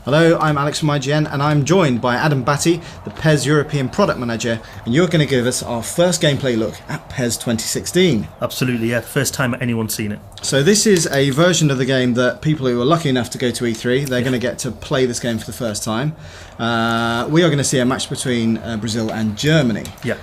Hello, I'm Alex from IGN, and I'm joined by Adam Batty, the PES European Product Manager, and you're going to give us our first gameplay look at PES 2016. Absolutely, yeah. First time anyone's seen it. So this is a version of the game that people who are lucky enough to go to E3, they're going to get to play this game for the first time. We are going to see a match between Brazil and Germany. Yeah.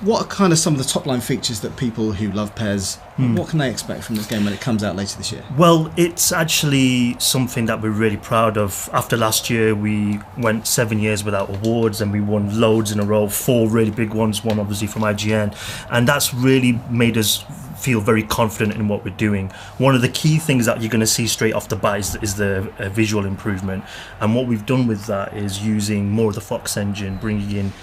What are kind of some of the top line features that people who love PES, what can they expect from this game when it comes out later this year? Well, it's actually something that we're really proud of. After last year, we went 7 years without awards and we won loads in a row, 4 really big ones, one obviously from IGN. And that's really made us feel very confident in what we're doing. One of the key things that you're going to see straight off the bat is the visual improvement. And what we've done with that is using more of the Fox engine, bringing in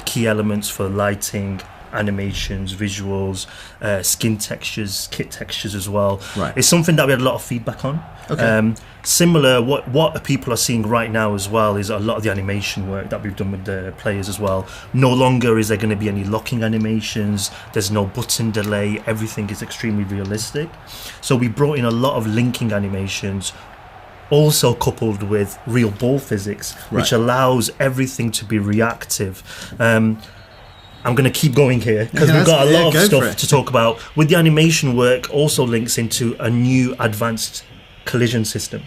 key elements for lighting, animations, visuals, skin textures, kit textures as well. Right. It's something that we had a lot of feedback on. Okay. Similar, what people are seeing right now as well is a lot of the animation work that we've done with the players as well. No longer is there going to be any locking animations, there's no button delay, everything is extremely realistic. So we brought in a lot of linking animations, also coupled with real ball physics, which allows everything to be reactive. I'm going to keep going here because we've got a lot of stuff to talk about. With the animation work, also links into a new advanced collision system.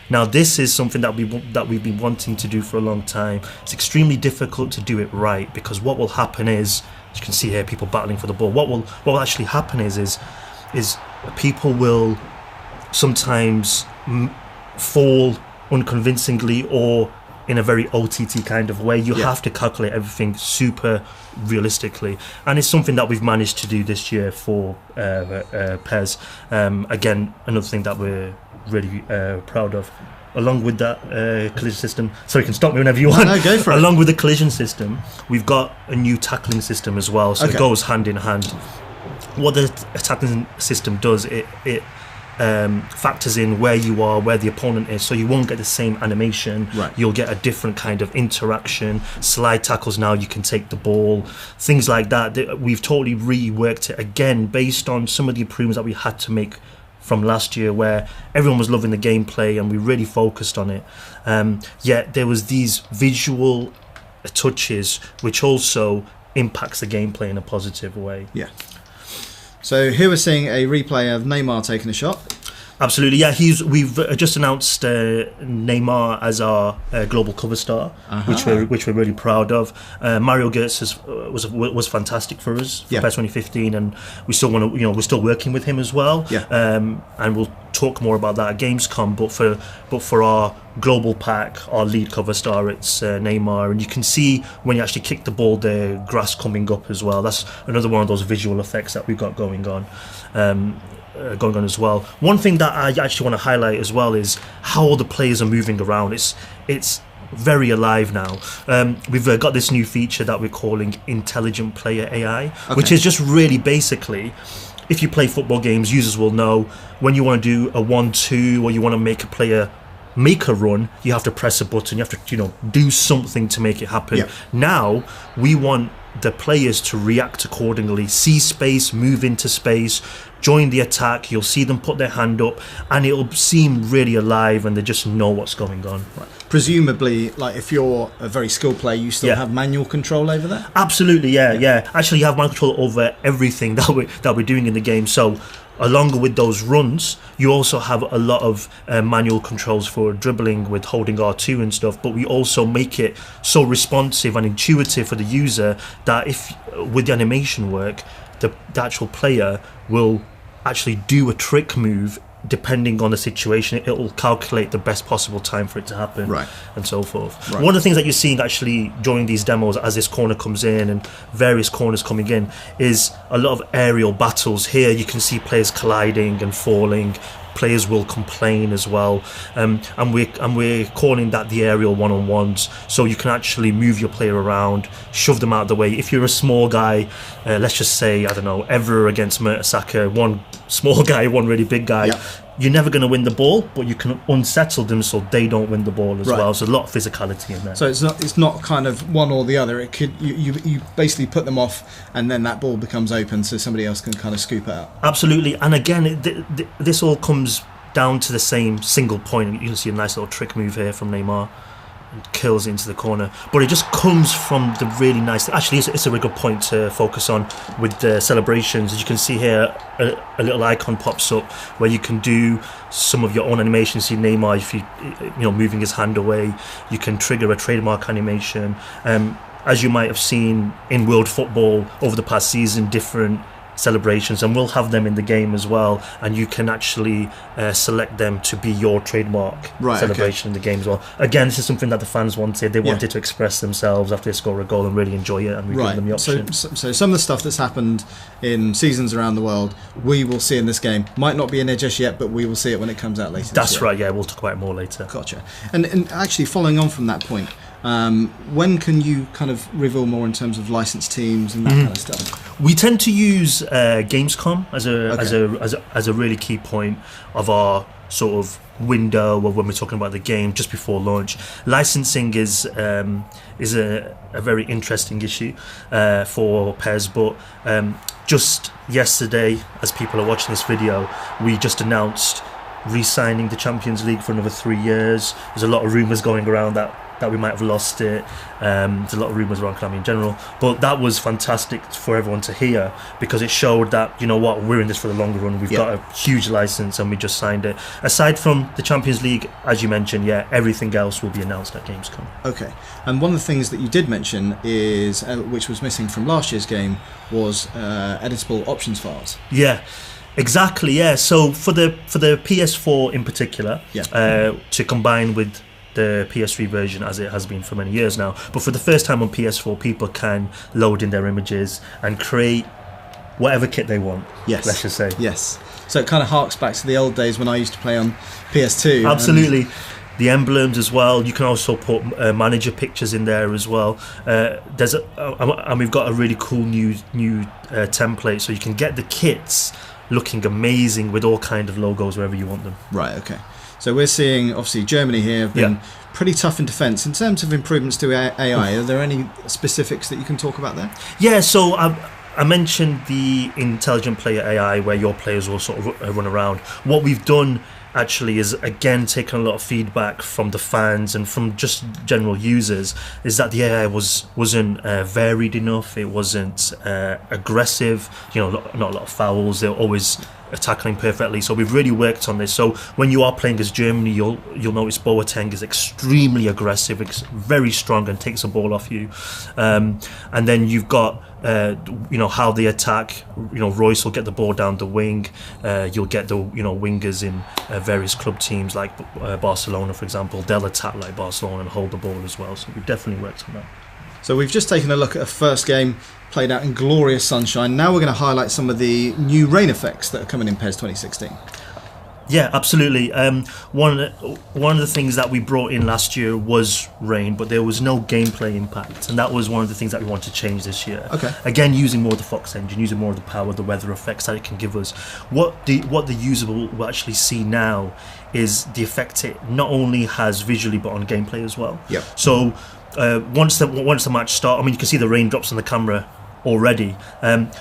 Now, this is something that we've been wanting to do for a long time. It's extremely difficult to do it right because what will happen is, as you can see here, people battling for the ball. What will actually happen is people will sometimes fall unconvincingly or in a very OTT kind of way. You have to calculate everything super realistically, and it's something that we've managed to do this year for PES. Again, another thing that we're really proud of. Along with that collision system, so you can stop me whenever you want. No, go for it. Along with the collision system, we've got a new tackling system as well, so it goes hand in hand. What the tackling system does, it factors in where you are, where the opponent is, so you won't get the same animation. You'll get a different kind of interaction. Slide tackles, now you can take the ball, things like that. We've totally reworked it again based on some of the improvements that we had to make from last year, where everyone was loving the gameplay and we really focused on it. Yet there was these visual touches which also impacts the gameplay in a positive way. Yeah. So here we're seeing a replay of Neymar taking a shot. Absolutely, yeah. We've just announced Neymar as our global cover star, which we're really proud of. Mario Götze was fantastic for us for PES 2015, and we still want to, we're still working with him as well. And we'll talk more about that at Gamescom. But for our global pack, our lead cover star, it's Neymar, and you can see when you actually kick the ball, the grass coming up as well. That's another one of those visual effects that we've got going on as well. One thing that I actually want to highlight as well is how all the players are moving around. It's very alive now. We've got this new feature that we're calling Intelligent Player AI, which is just really basically, if you play football games, users will know when you want to do a 1-2 or you want to make a player make a run, you have to press a button, you have to do something to make it happen. Now we want the players to react accordingly, see space, move into space, join the attack. You'll see them put their hand up and it'll seem really alive and they just know what's going on. Presumably, like if you're a very skilled player, you still have manual control over that? Absolutely, yeah. Actually, you have manual control over everything that we're doing in the game. So along with those runs, you also have a lot of manual controls for dribbling with holding R2 and stuff, but we also make it so responsive and intuitive for the user that if with the animation work, the actual player will actually do a trick move depending on the situation. It will calculate the best possible time for it to happen, and so forth. One of the things that you're seeing actually during these demos, as this corner comes in and various corners coming in, is a lot of aerial battles. Here you can see players colliding and falling. Players will complain as well, and we're calling that the aerial one-on-ones. So you can actually move your player around, shove them out of the way. If you're a small guy, let's just say, I don't know, Ever against Mertesacker, one small guy, one really big guy, you're never going to win the ball, but you can unsettle them so they don't win the ball as well. So a lot of physicality in there. So it's not kind of one or the other. It could you basically put them off, and then that ball becomes open, so somebody else can kind of scoop it out. Absolutely, and again, this all comes down to the same single point. You can see a nice little trick move here from Neymar. Kills into the corner, but it just comes from the really nice. Actually, it's a really good point to focus on with the celebrations. As you can see here, a little icon pops up where you can do some of your own animations. See Neymar, if you moving his hand away, you can trigger a trademark animation. As you might have seen in world football over the past season, different celebrations, and we'll have them in the game as well, and you can actually select them to be your trademark celebration in the game as well. Again, this is something that the fans wanted. They wanted to express themselves after they score a goal and really enjoy it, and we give them the option. So some of the stuff that's happened in seasons around the world, we will see in this game. Might not be in there just yet, but we will see it when it comes out later. That's right, yeah, we'll talk about it more later. Gotcha. And actually, following on from that point, when can you kind of reveal more in terms of licensed teams and that kind of stuff? We tend to use Gamescom as a really key point of our sort of window of when we're talking about the game just before launch. Licensing is a very interesting issue for PES, but just yesterday, as people are watching this video, we just announced re-signing the Champions League for another 3 years. There's a lot of rumours going around that we might have lost it. There's a lot of rumours around KONAMI in general, but that was fantastic for everyone to hear, because it showed that, you know what, we're in this for the longer run. We've got a huge license and we just signed it. Aside from the Champions League, as you mentioned, everything else will be announced at Gamescom. Okay, and one of the things that you did mention is, which was missing from last year's game, was editable options files. Yeah. Exactly, yeah. So for the PS4 in particular, to combine with the PS3 version, as it has been for many years now, but for the first time on PS4, people can load in their images and create whatever kit they want. Yes, let's just say. Yes. So it kind of harks back to the old days when I used to play on PS2. Absolutely. The emblems as well. You can also put manager pictures in there as well. And we've got a really cool new template, so you can get the kits looking amazing with all kind of logos wherever you want them. Right, okay. So we're seeing, obviously, Germany here have been pretty tough in defence. In terms of improvements to AI, are there any specifics that you can talk about there? Yeah, so I mentioned the intelligent player AI, where your players will sort of run around. What we've done actually is, again, taken a lot of feedback from the fans and from just general users, is that the AI wasn't varied enough. It wasn't aggressive, not a lot of fouls. They're always tackling perfectly. So we've really worked on this. So when you are playing as Germany, you'll notice Boateng is extremely aggressive, very strong, and takes the ball off you. And then you've got how they attack. Royce will get the ball down the wing. You'll get the wingers in various club teams like Barcelona, for example. They'll attack like Barcelona and hold the ball as well. So we've definitely worked on that. So we've just taken a look at a first game played out in glorious sunshine. Now we're going to highlight some of the new rain effects that are coming in PES 2016. Yeah, absolutely. One of the things that we brought in last year was rain, but there was no gameplay impact, and that was one of the things that we want to change this year. Okay. Again, using more of the Fox engine, using more of the power, the weather effects that it can give us. What the user will actually see now is the effect it not only has visually, but on gameplay as well. Yep. So once the match starts, you can see the raindrops on the camera already.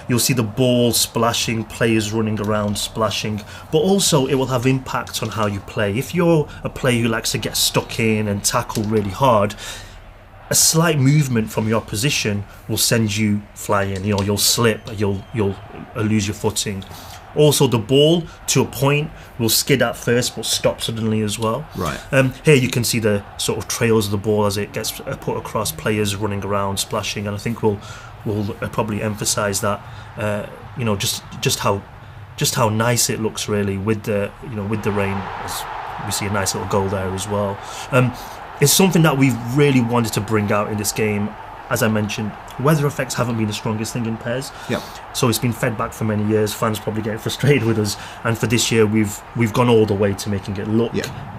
You'll see the ball splashing, players running around splashing, but also it will have impact on how you play. If you're a player who likes to get stuck in and tackle really hard, a slight movement from your position will send you flying. You'll slip, you'll lose your footing. Also, the ball, to a point, will skid at first but stop suddenly as well. Right. Here you can see the sort of trails of the ball as it gets put across, players running around, splashing, and I think we'll probably emphasise that. Just how nice it looks really with the rain. As we see a nice little goal there as well. It's something that we've really wanted to bring out in this game. As I mentioned, weather effects haven't been the strongest thing in PES. Yep. So it's been fed back for many years. Fans probably getting frustrated with us, and for this year we've gone all the way to making it look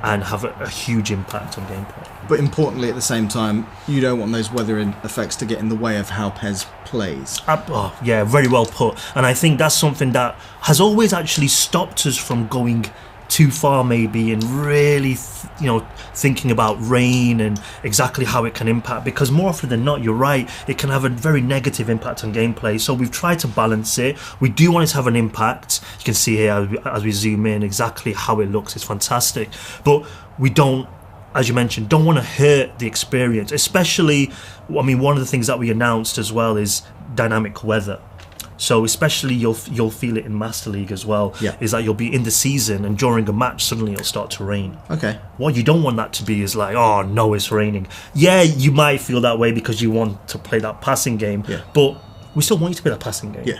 and have a huge impact on gameplay. But importantly, at the same time, you don't want those weather effects to get in the way of how PES plays. Yeah, very well put. And I think that's something that has always actually stopped us from going too far maybe and really thinking about rain and exactly how it can impact, because more often than not, you're right, it can have a very negative impact on gameplay. So we've tried to balance it. We do want it to have an impact. You can see here as we zoom in exactly how it looks. It's fantastic, but we don't, as you mentioned, don't want to hurt the experience. Especially, I mean, one of the things that we announced as well is dynamic weather. So especially you'll feel it in Master League as well, is that you'll be in the season and during a match suddenly it'll start to rain. Okay. What you don't want that to be is like, oh no, it's raining. Yeah, you might feel that way because you want to play that passing game, but we still want you to play that passing game. Yeah.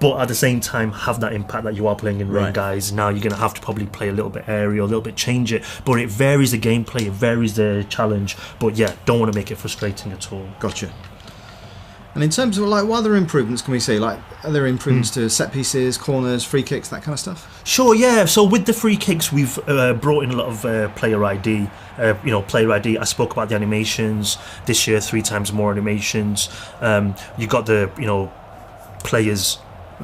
But at the same time, have that impact that you are playing in rain, guys. Now you're going to have to probably play a little bit aerial, a little bit change it. But it varies the gameplay, it varies the challenge. But yeah, don't want to make it frustrating at all. Gotcha. And in terms of like, what other improvements can we see? Like, are there improvements to set pieces, corners, free kicks, that kind of stuff? Sure, yeah. So with the free kicks, we've brought in a lot of player ID. Player ID. I spoke about the animations this year. 3 times more animations. You got the players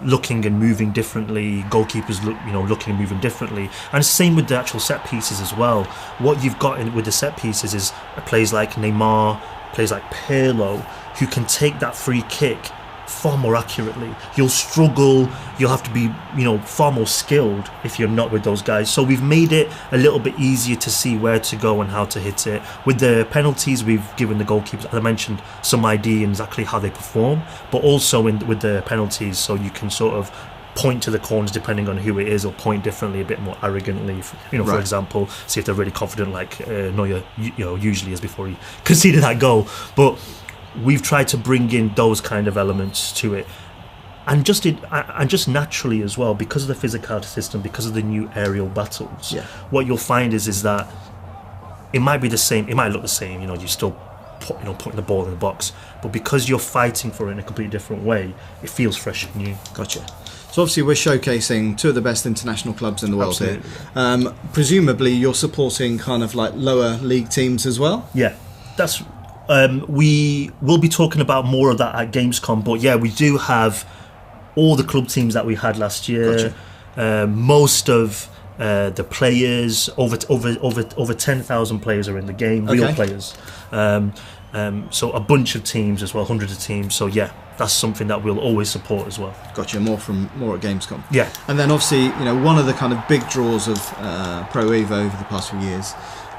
looking and moving differently, goalkeepers looking and moving differently, and it's the same with the actual set pieces as well. What you've got with the set pieces is players like Neymar, players like Pirlo, who can take that free kick far more accurately. You'll struggle, you'll have to be far more skilled if you're not with those guys. So we've made it a little bit easier to see where to go and how to hit it. With the penalties, we've given the goalkeepers, as I mentioned, some ID and exactly how they perform, but also with the penalties, so you can sort of point to the corners depending on who it is, or point differently, a bit more arrogantly, for example, see if they're really confident like Neuer usually is before he conceded that goal. But we've tried to bring in those kind of elements to it, and just naturally as well, because of the physicality system, because of the new aerial battles. What you'll find is that it might be the same, it might look the same, you're still putting the ball in the box, but because you're fighting for it in a completely different way, it feels fresh and new. Gotcha. So obviously we're showcasing 2 of the best international clubs in the world here. Presumably you're supporting kind of like lower league teams as well? Yeah, that's we will be talking about more of that at Gamescom, but yeah, we do have all the club teams that we had last year. Gotcha. Most of the players, over 10,000 players are in the game, real players. So a bunch of teams as well, hundreds of teams. So yeah, that's something that we'll always support as well. Gotcha. More at Gamescom. Yeah. And then obviously, one of the kind of big draws of Pro Evo over the past few years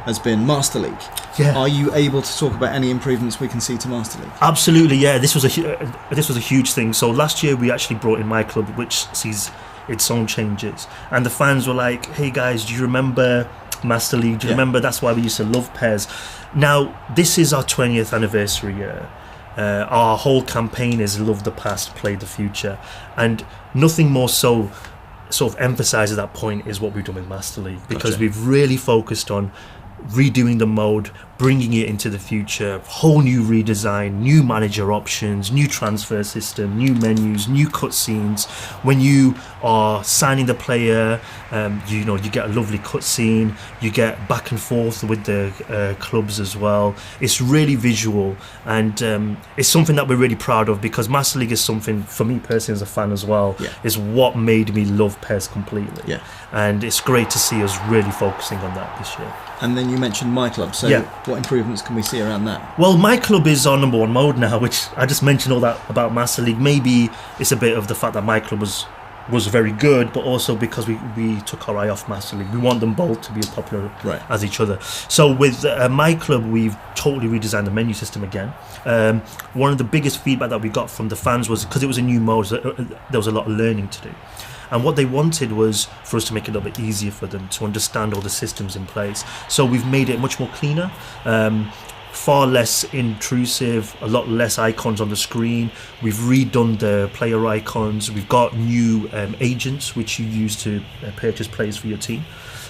has been Master League. Yeah. Are you able to talk about any improvements we can see to Master League? Absolutely. Yeah. This was a huge thing. So last year we actually brought in my club, which sees its own changes, and the fans were like, "Hey guys, do you remember Master League? Do you remember? That's why we used to love PES." Now this is our 20th anniversary year. Our whole campaign is love the past, play the future, and nothing more so sort of emphasises that point is what we've done with Master League, because we've really focused on redoing the mode, bringing it into the future, whole new redesign, new manager options, new transfer system, new menus, new cutscenes. When you are signing the player, you get a lovely cutscene, you get back and forth with the clubs as well. It's really visual, and it's something that we're really proud of, because Master League is something, for me personally as a fan as well, is what made me love PES completely. And it's great to see us really focusing on that this year. And then you mentioned my club, so what improvements can we see around that? Well, my club is on number 1 mode now, which I just mentioned all that about Master League. Maybe it's a bit of the fact that my club was very good, but also because we took our eye off Master League. We want them both to be as popular as each other. So with my club, we've totally redesigned the menu system again. One of the biggest feedback that we got from the fans was, because it was a new mode, there was a lot of learning to do. And what they wanted was for us to make it a little bit easier for them to understand all the systems in place. So we've made it much more cleaner, far less intrusive, a lot less icons on the screen. We've redone the player icons. We've got new agents which you use to purchase players for your team.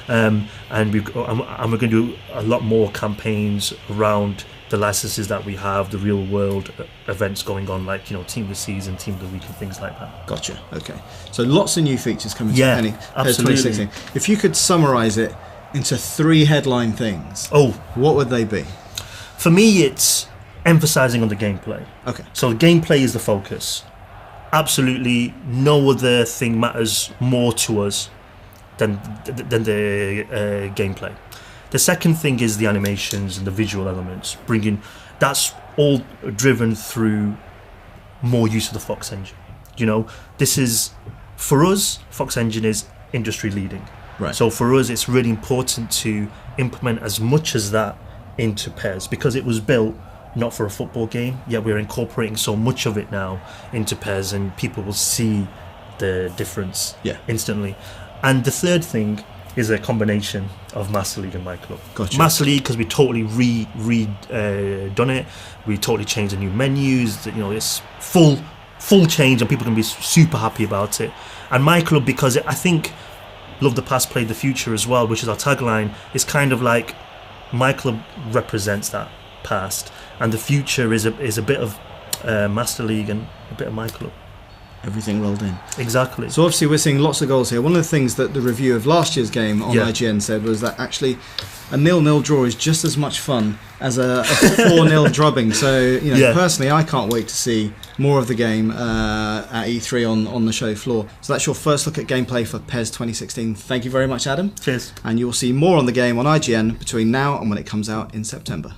And we're going to do a lot more campaigns around the licenses that we have, the real world events going on, like team of the season, team of the week, and things like that. Gotcha. Okay, so lots of new features coming to absolutely. 2016. If you could summarize it into 3 headline things, what would they be? For me, it's emphasizing on the gameplay. Okay, so the gameplay is the focus. Absolutely no other thing matters more to us than the gameplay. The second thing is the animations and the visual elements. That's all driven through more use of the Fox engine. You know, this is, for us, Fox engine is industry leading. Right. So for us, it's really important to implement as much as that into PES, because it was built not for a football game, yet we're incorporating so much of it now into PES, and people will see the difference instantly. And the third thing is a combination of Master League and My Club. Gotcha. Master League, because we totally done it. We totally changed the new menus. You know, it's full change, and people can be super happy about it. And My Club, because I think Love the Past, Play the Future as well, which is our tagline, is kind of like My Club represents that past, and the future is a bit of Master League and a bit of My Club. Everything rolled in. Exactly. So obviously we're seeing lots of goals here. One of the things that the review of last year's game on IGN said was that actually a 0-0 draw is just as much fun as a 4-0 drubbing. So, you know, personally, I can't wait to see more of the game at E3 on the show floor. So that's your first look at gameplay for PES 2016. Thank you very much, Adam. Cheers. And you will see more on the game on IGN between now and when it comes out in September.